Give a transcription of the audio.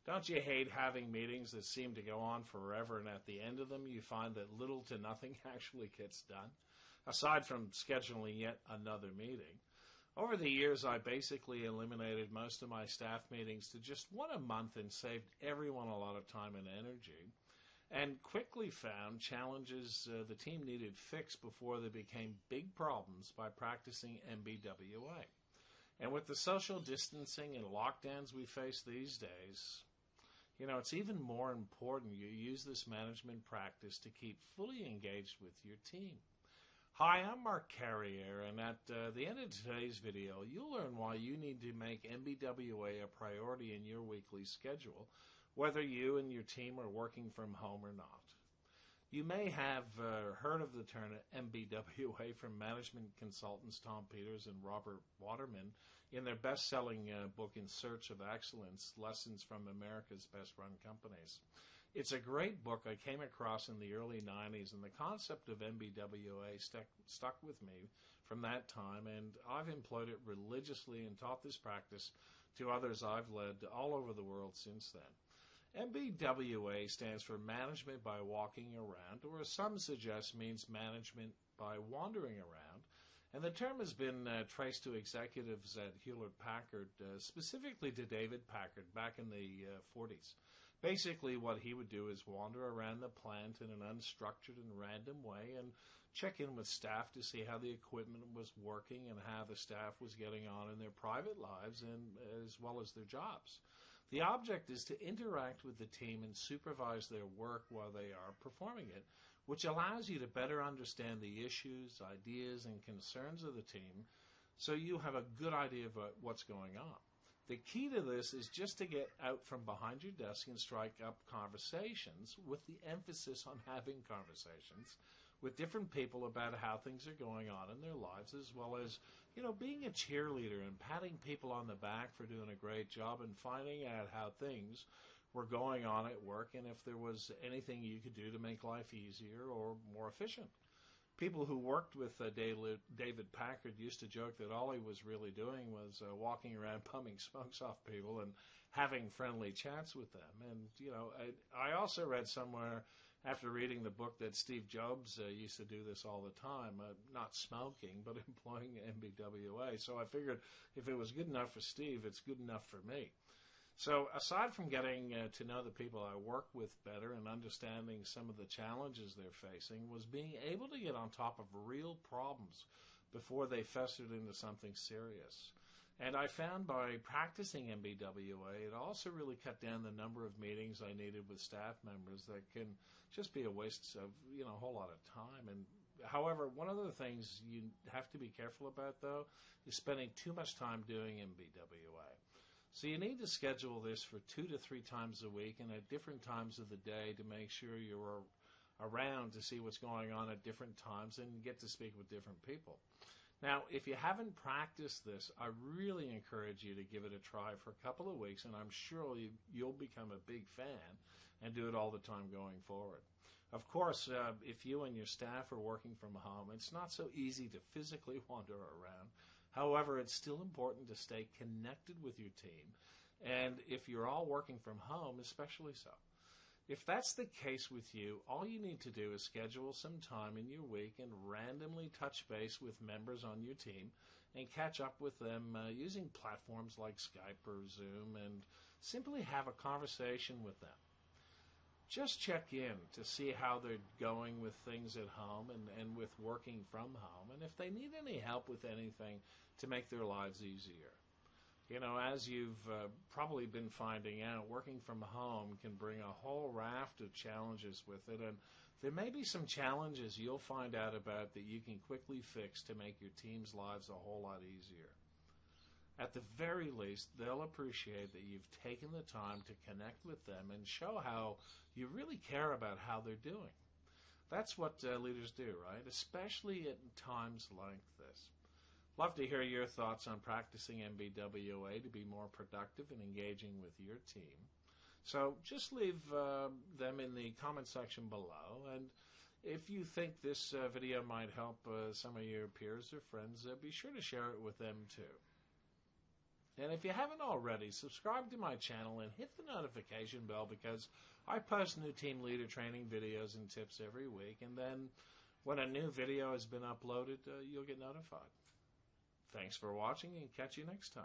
Don't you hate having meetings that seem to go on forever and at the end of them you find that little to nothing actually gets done, aside from scheduling yet another meeting? Over the years, I basically eliminated most of my staff meetings to just one a month and saved everyone a lot of time and energy, and quickly found challenges the team needed fixed before they became big problems by practicing MBWA. And with the social distancing and lockdowns we face these days, it's even more important you use this management practice to keep fully engaged with your team. Hi, I'm Mark Carrier, and at the end of today's video, you'll learn why you need to make MBWA a priority in your weekly schedule, whether you and your team are working from home or not. You may have heard of the term MBWA from management consultants Tom Peters and Robert Waterman in their best-selling book In Search of Excellence, Lessons from America's Best-Run Companies. It's a great book I came across in the early 90s, and the concept of MBWA stuck with me from that time, and I've employed it religiously and taught this practice to others I've led all over the world since then. MBWA stands for Management by Walking Around, or as some suggest means Management by Wandering Around, and the term has been traced to executives at Hewlett-Packard, specifically to David Packard back in the 40s. Basically, what he would do is wander around the plant in an unstructured and random way and check in with staff to see how the equipment was working and how the staff was getting on in their private lives and as well as their jobs. The object is to interact with the team and supervise their work while they are performing it, which allows you to better understand the issues, ideas, and concerns of the team so you have a good idea of what's going on. The key to this is just to get out from behind your desk and strike up conversations, with the emphasis on having conversations with different people about how things are going on in their lives, as well as, being a cheerleader and patting people on the back for doing a great job and finding out how things were going on at work and if there was anything you could do to make life easier or more efficient. People who worked with David Packard used to joke that all he was really doing was walking around pumping smokes off people and having friendly chats with them. And, I also read somewhere after reading the book that Steve Jobs used to do this all the time, not smoking, but employing MBWA. So I figured if it was good enough for Steve, it's good enough for me. So aside from getting to know the people I work with better and understanding some of the challenges they're facing, was being able to get on top of real problems before they festered into something serious. And I found by practicing MBWA, it also really cut down the number of meetings I needed with staff members that can just be a waste of, a whole lot of time. And however, one of the things you have to be careful about, though, is spending too much time doing MBWA. So you need to schedule this for 2 to 3 times a week and at different times of the day to make sure you're around to see what's going on at different times and get to speak with different people. Now, if you haven't practiced this, I really encourage you to give it a try for a couple of weeks, and I'm sure you'll become a big fan and do it all the time going forward. Of course, if you and your staff are working from home, it's not so easy to physically wander around. However, it's still important to stay connected with your team, and if you're all working from home, especially so. If that's the case with you, all you need to do is schedule some time in your week and randomly touch base with members on your team and catch up with them using platforms like Skype or Zoom and simply have a conversation with them. Just check in to see how they're going with things at home and with working from home, and if they need any help with anything to make their lives easier. As you've probably been finding out, working from home can bring a whole raft of challenges with it, and there may be some challenges you'll find out about that you can quickly fix to make your team's lives a whole lot easier. At the very least, they'll appreciate that you've taken the time to connect with them and show how you really care about how they're doing. That's what leaders do, right? Especially at times like this. Love to hear your thoughts on practicing MBWA to be more productive and engaging with your team. So just leave them in the comment section below. And if you think this video might help some of your peers or friends, be sure to share it with them too. And if you haven't already, subscribe to my channel and hit the notification bell because I post new team leader training videos and tips every week. And then when a new video has been uploaded, you'll get notified. Thanks for watching and catch you next time.